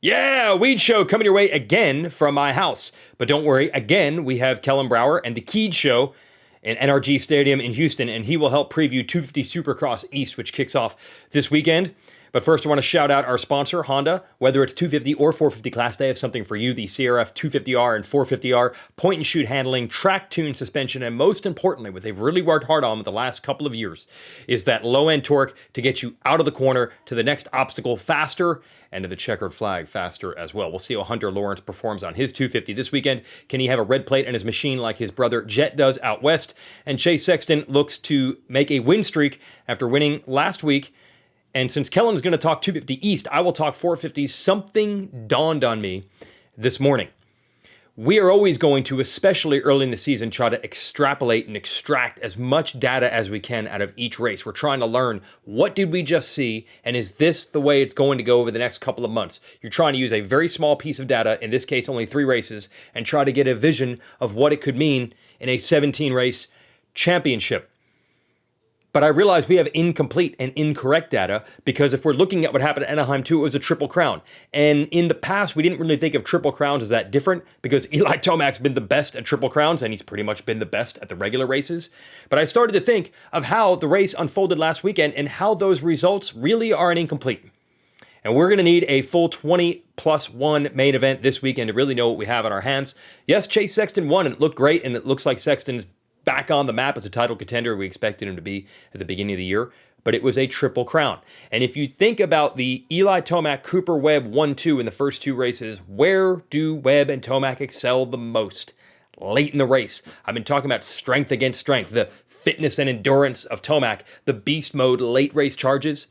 Yeah, Weege Show coming your way again from my house. But don't worry, again, we have Kellen Brauer and the Keege Show in NRG Stadium in Houston, and he will help preview 250 Supercross East, which kicks off this weekend. But first, I want to shout out our sponsor, Honda. Whether it's 250 or 450 class, they have something for you. The CRF 250R and 450R, point-and-shoot handling, track-tuned suspension, and most importantly, what they've really worked hard on the last couple of years, is that low-end torque to get you out of the corner to the next obstacle faster and to the checkered flag faster as well. We'll see how Hunter Lawrence performs on his 250 this weekend. Can he have a red plate in his machine like his brother Jet does out west? And Chase Sexton looks to make a win streak after winning last week. And since Kellen is going to talk 250 East, I will talk 450. Something dawned on me this morning. We are always going to, especially early in the season, try to extrapolate and extract as much data as we can out of each race. We're trying to learn, what did we just see, and is this the way it's going to go over the next couple of months? You're trying to use a very small piece of data, in this case only 3 races, and try to get a vision of what it could mean in a 17-race championship. But I realize we have incomplete and incorrect data, because if we're looking at what happened at Anaheim 2, it was a Triple Crown. And in the past, we didn't really think of Triple Crowns as that different, because Eli Tomac's been the best at Triple Crowns, and he's pretty much been the best at the regular races. But I started to think of how the race unfolded last weekend and how those results really are an incomplete. And we're going to need a full 20+1 main event this weekend to really know what we have on our hands. Yes, Chase Sexton won, and it looked great, and it looks like Sexton's back on the map as a title contender. We expected him to be at the beginning of the year, but it was a Triple Crown. And if you think about the Eli Tomac, Cooper, Webb 1-2 in the first 2 races, where do Webb and Tomac excel the most? Late in the race. I've been talking about strength against strength, the fitness and endurance of Tomac, the beast mode late race charges,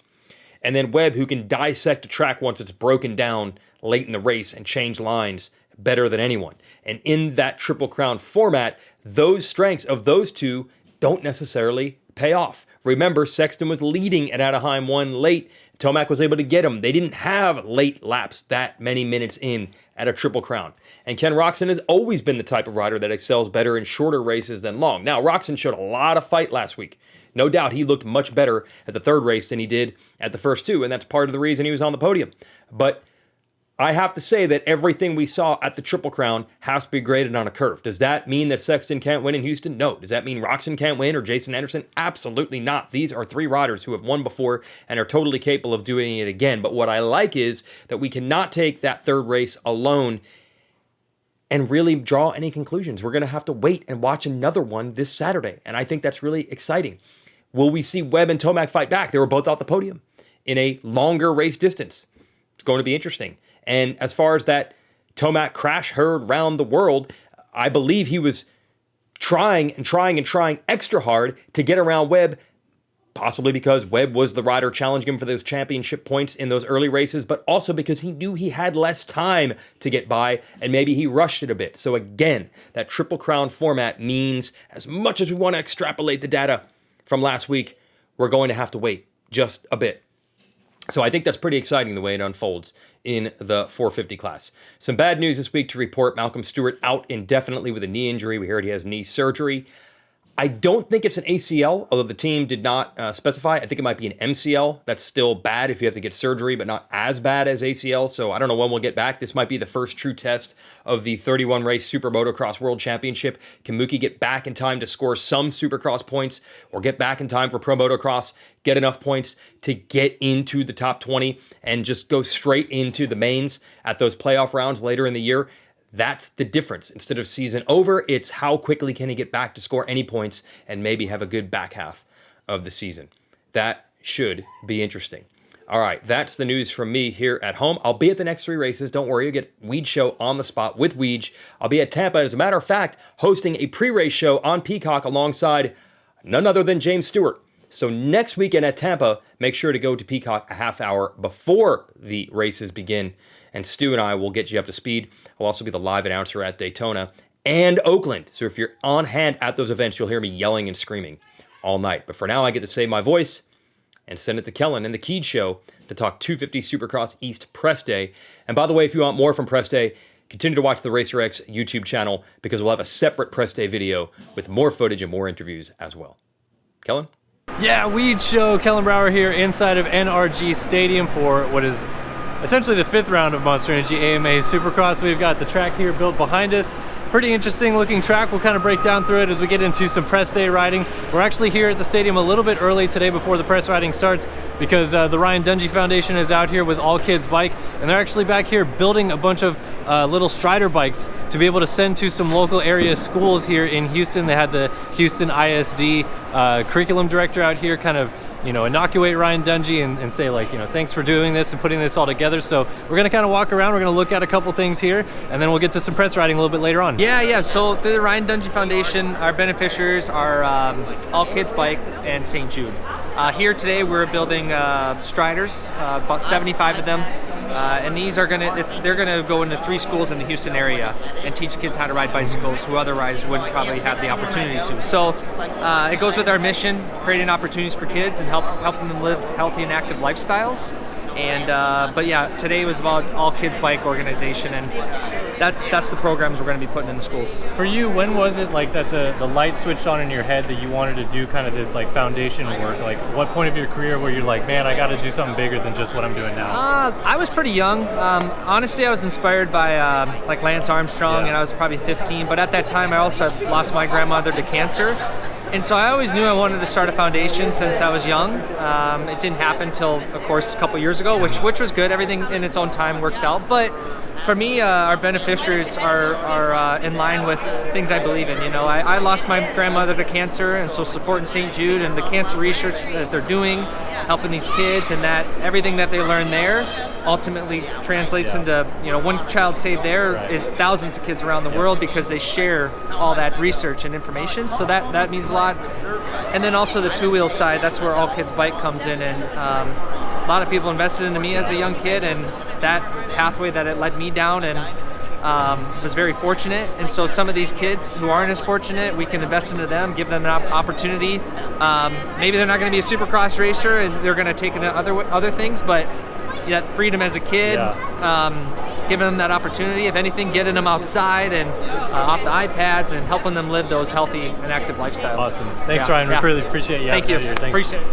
and then Webb, who can dissect a track once it's broken down late in the race and change lines better than anyone. And in that Triple Crown format, those strengths of those two don't necessarily pay off. Remember, Sexton was leading at Anaheim 1 late. Tomac was able to get him. They didn't have late laps that many minutes in at a Triple Crown. And Ken Roczen has always been the type of rider that excels better in shorter races than long. Now, Roczen showed a lot of fight last week. No doubt he looked much better at the 3rd race than he did at the first 2, and that's part of the reason he was on the podium. But I have to say that everything we saw at the Triple Crown has to be graded on a curve. Does that mean that Sexton can't win in Houston? No. Does that mean Roczen can't win or Jason Anderson? Absolutely not. These are 3 riders who have won before and are totally capable of doing it again. But what I like is that we cannot take that 3rd race alone and really draw any conclusions. We're going to have to wait and watch another one this Saturday. And I think that's really exciting. Will we see Webb and Tomac fight back? They were both off the podium in a longer race distance. It's going to be interesting. And as far as that Tomac crash heard round the world, I believe he was trying extra hard to get around Webb, possibly because Webb was the rider challenging him for those championship points in those early races, but also because he knew he had less time to get by, and maybe he rushed it a bit. So again, that Triple Crown format means, as much as we want to extrapolate the data from last week, we're going to have to wait just a bit. So I think that's pretty exciting the way it unfolds in the 450 class. Some bad news this week to report. Malcolm Stewart out indefinitely with a knee injury. We heard he has knee surgery. I don't think it's an ACL, although the team did not specify. I think it might be an MCL. That's still bad if you have to get surgery, but not as bad as ACL. So I don't know when we'll get back. This might be the first true test of the 31-race Super Motocross World Championship. Can Mookie get back in time to score some Supercross points, or get back in time for Pro Motocross, get enough points to get into the top 20 and just go straight into the mains at those playoff rounds later in the year? That's the difference. Instead of season over, it's how quickly can he get back to score any points and maybe have a good back half of the season. That should be interesting. All right, that's the news from me here at home. I'll be at the next 3 races. Don't worry, you'll get Weege Show on the spot with Weege. I'll be at Tampa, as a matter of fact, hosting a pre-race show on Peacock alongside none other than James Stewart. So next weekend at Tampa, make sure to go to Peacock a half hour before the races begin, and Stu and I will get you up to speed. I'll also be the live announcer at Daytona and Oakland. So if you're on hand at those events, you'll hear me yelling and screaming all night. But for now, I get to save my voice and send it to Kellen and the Keege Show to talk 250 Supercross East Press Day. And by the way, if you want more from Press Day, continue to watch the Racer X YouTube channel, because we'll have a separate Press Day video with more footage and more interviews as well. Kellen? Yeah, Weege Show, Kellen Brauer here inside of NRG Stadium for what is essentially the 5th round of Monster Energy AMA Supercross. We've got the track here built behind us. Pretty interesting looking track. We'll kind of break down through it as we get into some press day riding. We're actually here at the stadium a little bit early today before the press riding starts because the Ryan Dungey Foundation is out here with All Kids Bike, and they're actually back here building a bunch of little Strider bikes to be able to send to some local area schools here in Houston. They had the Houston ISD curriculum director out here kind of, you know, inoculate Ryan Dungey and say, like, you know, thanks for doing this and putting this all together. So we're gonna kind of walk around, we're gonna look at a couple things here, and then we'll get to some press riding a little bit later on. Yeah, so through the Ryan Dungey Foundation, our beneficiaries are All Kids Bike and St. Jude. Here today we're building Striders, about 75 of them. And these are they're gonna go into 3 schools in the Houston area and teach kids how to ride bicycles who otherwise wouldn't probably have the opportunity to. So it goes with our mission, creating opportunities for kids and helping them live healthy and active lifestyles. And but yeah, today was about All Kids Bike organization, and that's the programs we're going to be putting in the schools. For you, when was it like that the light switched on in your head that you wanted to do kind of this like foundation work? Like what point of your career where you're like, man, I got to do something bigger than just what I'm doing now? I was pretty young. Honestly, I was inspired by like Lance Armstrong, and I was probably 15. But at that time, I also lost my grandmother to cancer. And so I always knew I wanted to start a foundation since I was young. It didn't happen until, of course, a couple years ago, which was good. Everything in its own time works out. But for me, our beneficiaries are in line with things I believe in. You know, I lost my grandmother to cancer, and so supporting St. Jude and the cancer research that they're doing, helping these kids, and that everything that they learn there ultimately translates into, you know, one child saved there is thousands of kids around the world because they share all that research and information. So that means a lot. And then also the two-wheel side, that's where All Kids Bike comes in, and a lot of people invested into me as a young kid, and that pathway that it led me down, and was very fortunate. And so some of these kids who aren't as fortunate, we can invest into them, give them an opportunity. Maybe they're not going to be a supercross racer and they're going to take into other things, but that freedom as a kid, giving them that opportunity, if anything, getting them outside and off the iPads and helping them live those healthy and active lifestyles. Awesome. Thanks, Ryan. We really appreciate you. Thank you. Appreciate it.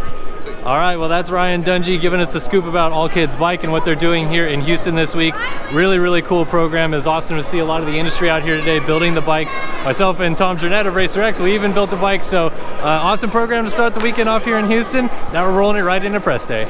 All right, well, that's Ryan Dungey giving us a scoop about All Kids Bike and what they're doing here in Houston this week. Really, really cool program. It was awesome to see a lot of the industry out here today building the bikes. Myself and Tom Jurnett of Racer X, we even built a bike. So awesome program to start the weekend off here in Houston. Now we're rolling it right into press day.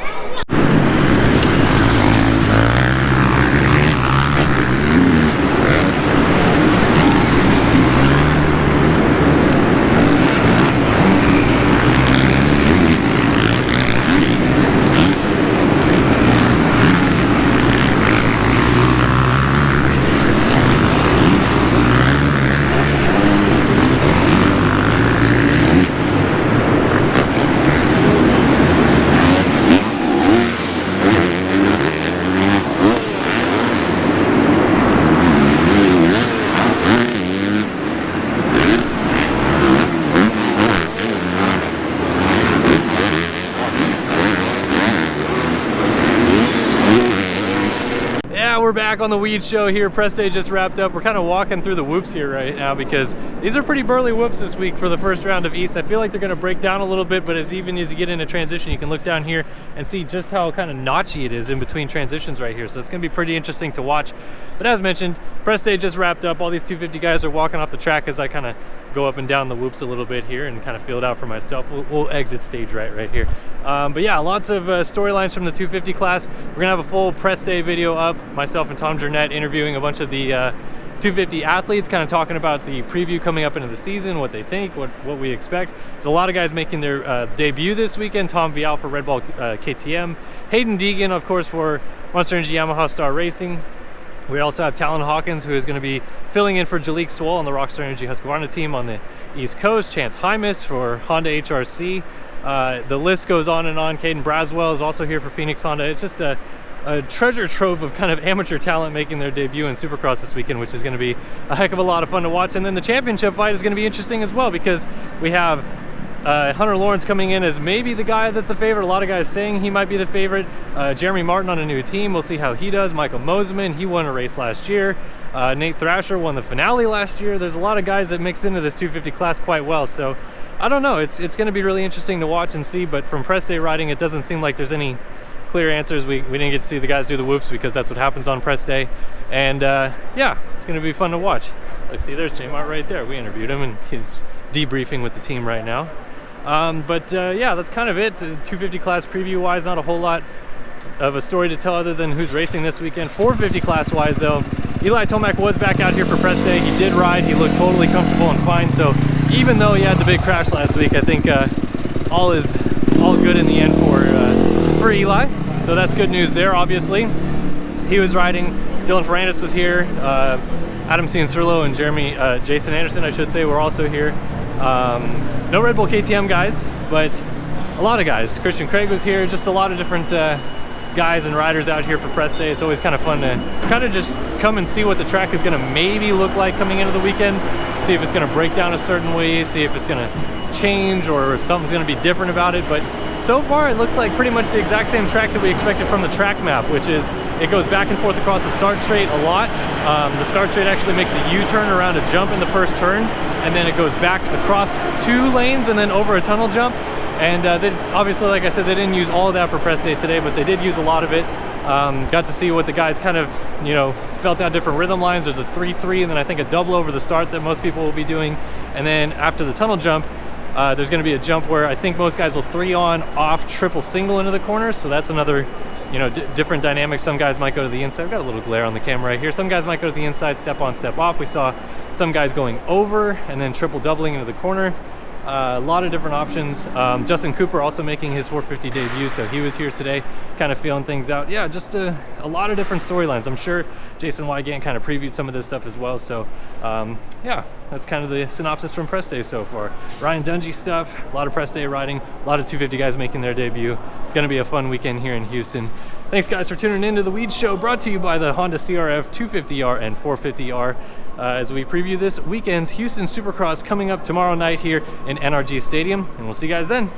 We're back on the Weege show here. Press day just wrapped up. We're kind of walking through the whoops here right now because these are pretty burly whoops this week for the first round of East. I feel like they're going to break down a little bit, but even as you get into transition, you can look down here and see just how kind of notchy it is in between transitions right here. So it's going to be pretty interesting to watch. But as mentioned, press day just wrapped up. All these 250 guys are walking off the track as I kind of go up and down the whoops a little bit here and kind of feel it out for myself. We'll exit stage right here. But yeah, lots of storylines from the 250 class. We're gonna have a full press day video up. Myself and Tom Jurnett interviewing a bunch of the 250 athletes, kind of talking about the preview coming up into the season, what they think, what we expect. There's a lot of guys making their debut this weekend. Tom Vial for Red Bull KTM. Hayden Deegan, of course, for Monster Energy Yamaha Star Racing. We also have Talon Hawkins, who is going to be filling in for Jalik Swole on the Rockstar Energy Husqvarna team on the East Coast. Chance Hymas for Honda HRC. The list goes on and on. Caden Braswell is also here for Phoenix Honda. It's just a treasure trove of kind of amateur talent making their debut in Supercross this weekend, which is going to be a heck of a lot of fun to watch. And then the championship fight is going to be interesting as well, because we have Hunter Lawrence coming in as maybe the guy that's the favorite. A lot of guys saying he might be the favorite. Jeremy Martin on a new team. We'll see how he does. Michael Moseman, he won a race last year. Nate Thrasher won the finale last year. There's a lot of guys that mix into this 250 class quite well. So I don't know. It's going to be really interesting to watch and see. But from press day riding, it doesn't seem like there's any clear answers. We didn't get to see the guys do the whoops because that's what happens on press day. And yeah, it's going to be fun to watch. Look, see, there's J-Mart right there. We interviewed him, and he's debriefing with the team right now. But yeah, that's kind of it. 250 class preview-wise, not a whole lot of a story to tell other than who's racing this weekend. 450 class-wise, though, Eli Tomac was back out here for press day. He did ride. He looked totally comfortable and fine. So even though he had the big crash last week, I think all is all good in the end for Eli. So that's good news there, obviously. He was riding. Dylan Ferrandis was here. Adam Ciancirlo and Jason Anderson, I should say, were also here. No Red Bull KTM guys, but a lot of guys. Christian Craig was here. Just a lot of different guys and riders out here for press day. It's always kind of fun to kind of just come and see what the track is going to maybe look like coming into the weekend. See if it's going to break down a certain way, see if it's going to change or if something's going to be different about it. But so far it looks like pretty much the exact same track that we expected from the track map, which is it goes back and forth across the start straight a lot. The start straight actually makes a U-turn around a jump in the first turn, and then it goes back across 2 lanes and then over a tunnel jump. And they, obviously, like I said, they didn't use all of that for press day today, but they did use a lot of it. Got to see what the guys kind of, you know, felt out different rhythm lines. There's a 3-3 and then I think a double over the start that most people will be doing. And then after the tunnel jump, there's going to be a jump where I think most guys will 3-on, off, triple single into the corners. So that's another, you know, different dynamic. Some guys might go to the inside. I've got a little glare on the camera right here. Some guys might go to the inside, step on, step off. We saw some guys going over and then triple doubling into the corner. A lot of different options. Justin Cooper also making his 450 debut, so he was here today kind of feeling things out. Yeah, just a lot of different storylines. I'm sure Jason Weigandt kind of previewed some of this stuff as well. So yeah, that's kind of the synopsis from press day so far. Ryan Dungey stuff, a lot of press day riding, a lot of 250 guys making their debut. It's going to be a fun weekend here in Houston. Thanks guys for tuning in to the Weege Show, brought to you by the Honda CRF 250R and 450R. As we preview this weekend's Houston Supercross coming up tomorrow night here in NRG Stadium, and we'll see you guys then.